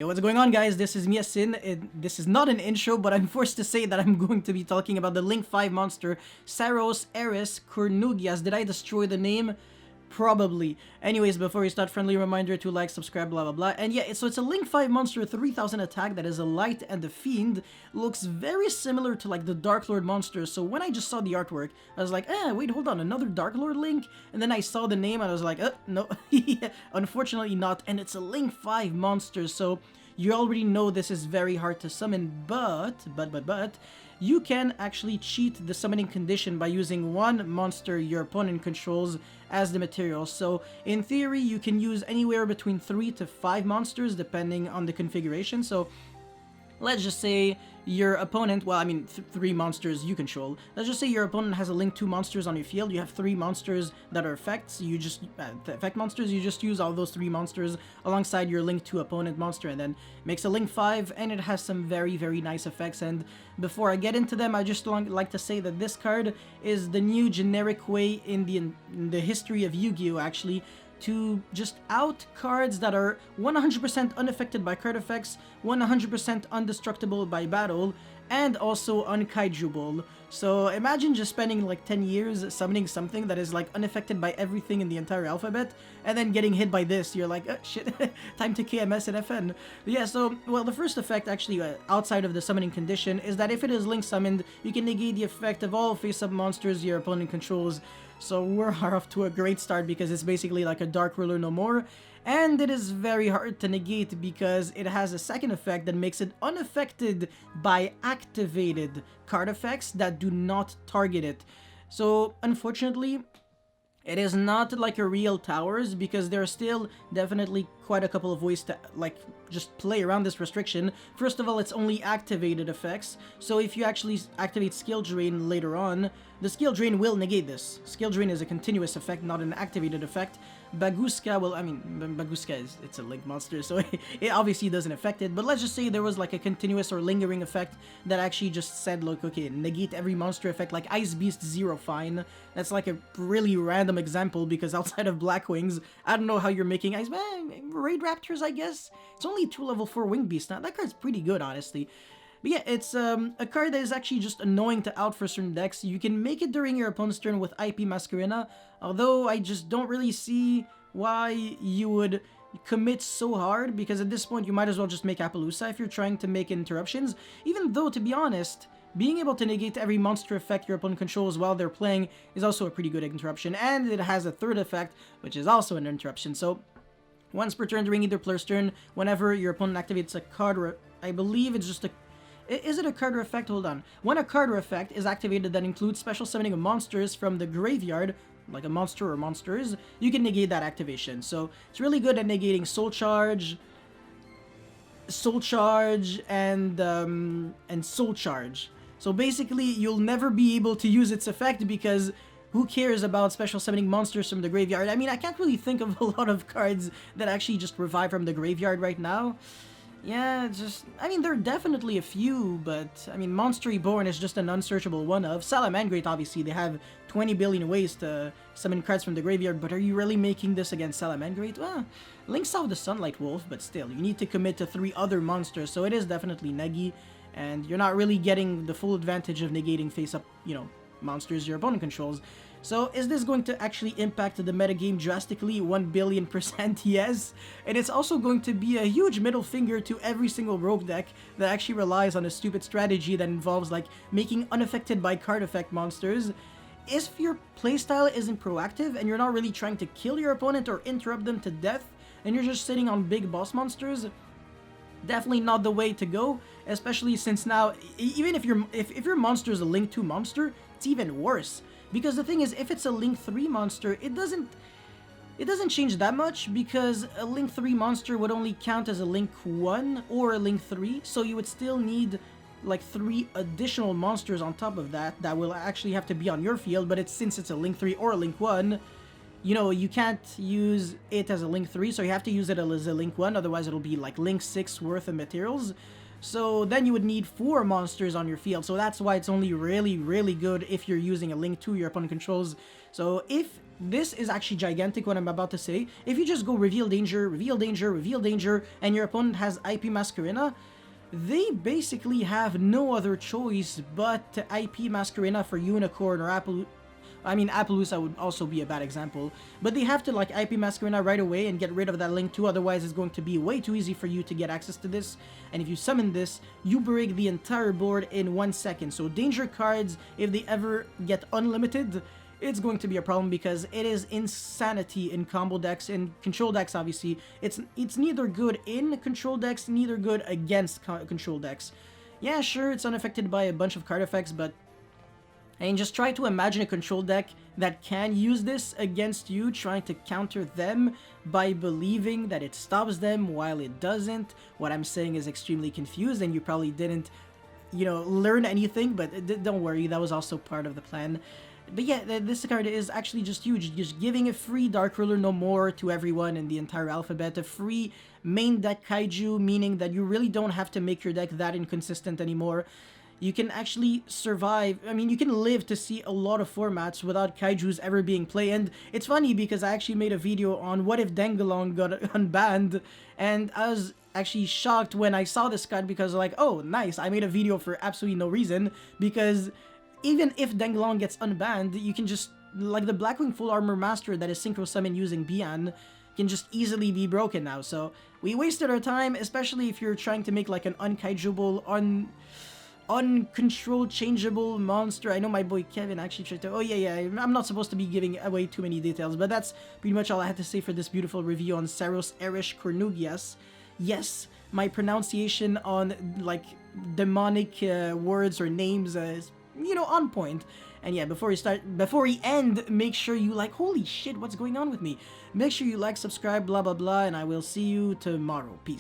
Yo, what's going on, guys? This is Miasin. This is not an intro, but I'm forced to say that I'm going to be talking about the Link 5 monster, Saros, Eres, Kurnugias. Did I destroy the name? Probably. Anyways, before we start, friendly reminder to like, subscribe, blah blah blah. And yeah, so it's a Link 5 monster, 3000 attack that is a light and a fiend. Looks very similar to like the Dark Lord monster. So when I just saw the artwork, I was like, wait, hold on, another Dark Lord Link? And then I saw the name and I was like, no, unfortunately not. And it's a Link 5 monster, so you already know this is very hard to summon, but you can actually cheat the summoning condition by using one monster your opponent controls as the material. So in theory, you can use anywhere between 3 to 5 monsters depending on the configuration. So let's just say your opponent, well, I mean, 3 monsters you control. Let's just say your opponent has a Link 2 monsters on your field. You have 3 monsters that are effects. You just, effect monsters, you just use all those 3 monsters alongside your Link 2 opponent monster, and then makes a Link 5, and it has some very, very nice effects. And before I get into them, I just like to say that this card is the new generic way in the history of Yu-Gi-Oh! Actually, to just out cards that are 100% unaffected by card effects, 100% indestructible by battle, and also unkaijuable. So imagine just spending like 10 years summoning something that is like unaffected by everything in the entire alphabet, and then getting hit by this. You're like, oh, shit, time to KMS and FN. But yeah, so, well, the first effect actually outside of the summoning condition is that if it is Link summoned, you can negate the effect of all face-up monsters your opponent controls. So we're off to a great start because it's basically like a Dark Ruler no more. And it is very hard to negate because it has a second effect that makes it unaffected by activated card effects that do not target it. So unfortunately, it is not like a real towers because there are still definitely quite a couple of ways to like just play around this restriction. First of all, it's only activated effects. So if you actually activate Skill Drain later on, the Skill Drain will negate this. Skill Drain is a continuous effect, not an activated effect. Baguska, well, I mean, Baguska it's a Link monster, so it obviously doesn't affect it, but let's just say there was like a continuous or lingering effect that actually just said, look, okay, negate every monster effect, like Ice Beast Zero Fine. That's like a really random example because outside of Black Wings, I don't know how you're making Ice... Raid Raptors, I guess? It's only 2 level 4 Wing Beast now. That card's pretty good, honestly. But yeah, it's a card that is actually just annoying to out for certain decks. You can make it during your opponent's turn with IP Masquerena, although I just don't really see why you would commit so hard, because at this point you might as well just make Appaloosa if you're trying to make interruptions, even though, to be honest, being able to negate every monster effect your opponent controls while they're playing is also a pretty good interruption, and it has a third effect, which is also an interruption. So once per turn during either player's turn, whenever your opponent activates a card, I believe it's just a... Is it a card or effect? Hold on. When a card or effect is activated that includes special summoning of monsters from the graveyard, like a monster or monsters, you can negate that activation. So it's really good at negating Soul Charge, and Soul Charge. So basically, you'll never be able to use its effect because who cares about special summoning monsters from the graveyard? I mean, I can't really think of a lot of cards that actually just revive from the graveyard right now. Yeah, just... I mean, there are definitely a few, but... I mean, Monster Reborn is just an unsearchable one of. Salamangreat, obviously, they have 20 billion ways to summon cards from the graveyard, but are you really making this against Salamangreat? Well, Link's out the Sunlight Wolf, but still, you need to commit to 3 other monsters, so it is definitely neggy, and you're not really getting the full advantage of negating face-up, you know, monsters your opponent controls. So is this going to actually impact the metagame drastically? 1,000,000,000% yes. And it's also going to be a huge middle finger to every single rogue deck that actually relies on a stupid strategy that involves like making unaffected by card effect monsters. If your playstyle isn't proactive and you're not really trying to kill your opponent or interrupt them to death, and you're just sitting on big boss monsters, definitely not the way to go, especially since now, even if your monster is a Link 2 monster, it's even worse. Because the thing is, if it's a Link 3 monster, it doesn't change that much, because a Link 3 monster would only count as a Link 1 or a Link 3, so you would still need like 3 additional monsters on top of that will actually have to be on your field, but since it's a Link 3 or a Link 1, you know, you can't use it as a Link 3, so you have to use it as a Link 1, otherwise it'll be like Link 6 worth of materials. So then you would need 4 monsters on your field, so that's why it's only really, really good if you're using a Link 2 your opponent controls. So if this is actually gigantic what I'm about to say. If you just go reveal danger, reveal danger, reveal danger, and your opponent has IP Masquerena, they basically have no other choice but to IP Masquerena for Unicorn or Appaloosa would also be a bad example, but they have to like IP Masquerena right away and get rid of that link too, otherwise it's going to be way too easy for you to get access to this, and if you summon this, you break the entire board in 1 second. So danger cards, if they ever get unlimited, it's going to be a problem because it is insanity in combo decks and control decks. Obviously, it's neither good in control decks, neither good against control decks. Yeah, sure, it's unaffected by a bunch of card effects, but and just try to imagine a control deck that can use this against you, trying to counter them by believing that it stops them while it doesn't. What I'm saying is extremely confused, and you probably didn't, you know, learn anything, but don't worry, that was also part of the plan. But yeah, this card is actually just huge, just giving a free Dark Ruler No More to everyone in the entire alphabet, a free main deck Kaiju, meaning that you really don't have to make your deck that inconsistent anymore. You can actually survive, I mean, you can live to see a lot of formats without Kaijus ever being played, and it's funny because I actually made a video on what if Dangalong got unbanned, and I was actually shocked when I saw this card because like, oh, nice, I made a video for absolutely no reason, because even if Dangalong gets unbanned, you can just, like the Blackwing Full Armor Master that is Synchro Summon using Bian, can just easily be broken now. So we wasted our time, especially if you're trying to make like an unkaijuable, uncontrolled changeable monster. I know my boy Kevin actually tried to, oh yeah, I'm not supposed to be giving away too many details, but that's pretty much all I had to say for this beautiful review on Saros, Eres, Kurnugias. Yes, my pronunciation on like demonic words or names is, you know, on point. And yeah, before we end, make sure you like, holy shit, what's going on with me? Make sure you like, subscribe, blah blah blah, and I will see you tomorrow. Peace.